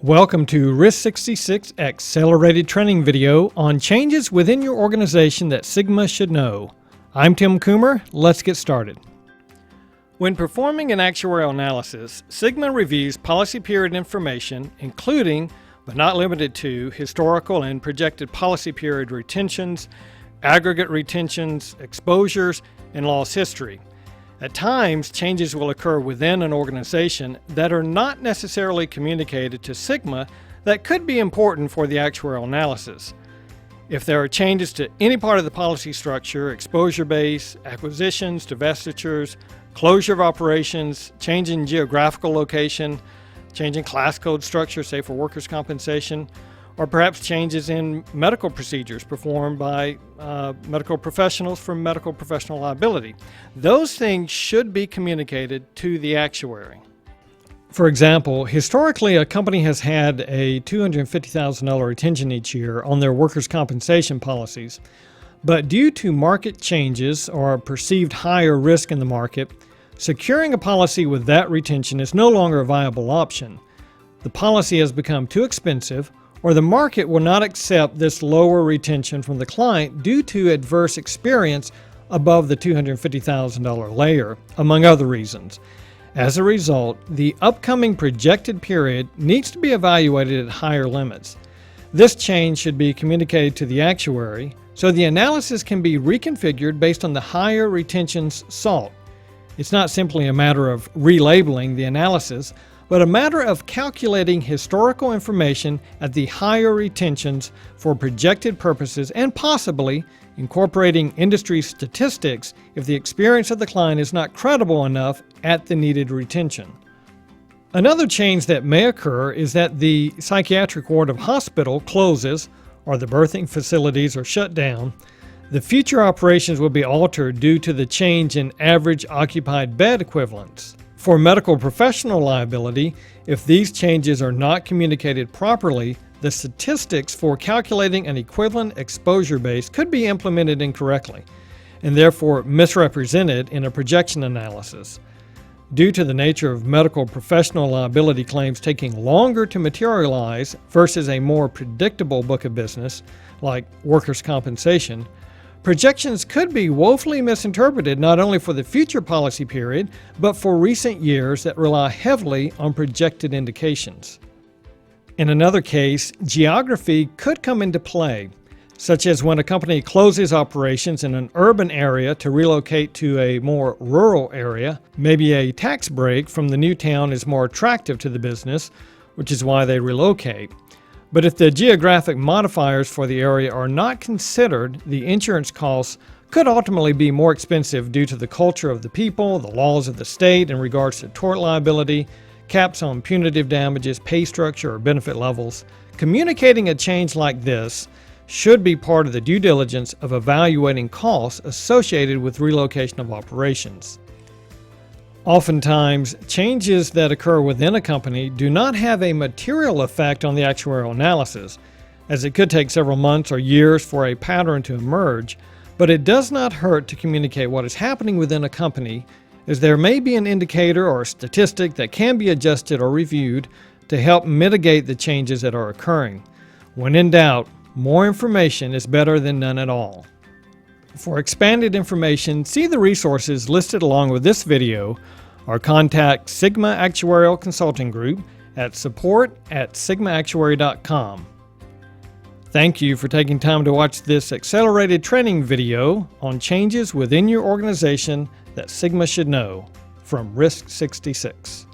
Welcome to RISK66 Accelerated Training video on changes within your organization that Sigma should know. I'm Tim Coomer. Let's get started. When performing an actuarial analysis, Sigma reviews policy period information, including, but not limited to, historical and projected policy period retentions, aggregate retentions, exposures, and loss history. At times, changes will occur within an organization that are not necessarily communicated to Sigma that could be important for the actuarial analysis. If there are changes to any part of the policy structure, exposure base, acquisitions, divestitures, closure of operations, change in geographical location, change in class code structure, say for workers' compensation, or perhaps changes in medical procedures performed by medical professionals for medical professional liability. Those things should be communicated to the actuary. For example, historically a company has had a $250,000 retention each year on their workers' compensation policies, but due to market changes or perceived higher risk in the market, securing a policy with that retention is no longer a viable option. The policy has become too expensive, or the market will not accept this lower retention from the client due to adverse experience above the $250,000 layer, among other reasons. As a result, the upcoming projected period needs to be evaluated at higher limits. This change should be communicated to the actuary so the analysis can be reconfigured based on the higher retentions sought. It's not simply a matter of relabeling the analysis, but a matter of calculating historical information at the higher retentions for projected purposes and possibly incorporating industry statistics if the experience of the client is not credible enough at the needed retention. Another change that may occur is that the psychiatric ward of hospital closes or the birthing facilities are shut down. The future operations will be altered due to the change in average occupied bed equivalents. For medical professional liability, if these changes are not communicated properly, the statistics for calculating an equivalent exposure base could be implemented incorrectly, and therefore misrepresented in a projection analysis. Due to the nature of medical professional liability claims taking longer to materialize versus a more predictable book of business, like workers' compensation, projections could be woefully misinterpreted not only for the future policy period, but for recent years that rely heavily on projected indications. In another case, geography could come into play, such as when a company closes operations in an urban area to relocate to a more rural area. Maybe a tax break from the new town is more attractive to the business, which is why they relocate. But if the geographic modifiers for the area are not considered, the insurance costs could ultimately be more expensive due to the culture of the people, the laws of the state in regards to tort liability, caps on punitive damages, pay structure, or benefit levels. Communicating a change like this should be part of the due diligence of evaluating costs associated with relocation of operations. Oftentimes, changes that occur within a company do not have a material effect on the actuarial analysis, as it could take several months or years for a pattern to emerge, but it does not hurt to communicate what is happening within a company, as there may be an indicator or a statistic that can be adjusted or reviewed to help mitigate the changes that are occurring. When in doubt, more information is better than none at all. For expanded information, see the resources listed along with this video or contact Sigma Actuarial Consulting Group at support@sigmaactuary.com. Thank you for taking time to watch this accelerated training video on changes within your organization that Sigma should know from RISK66.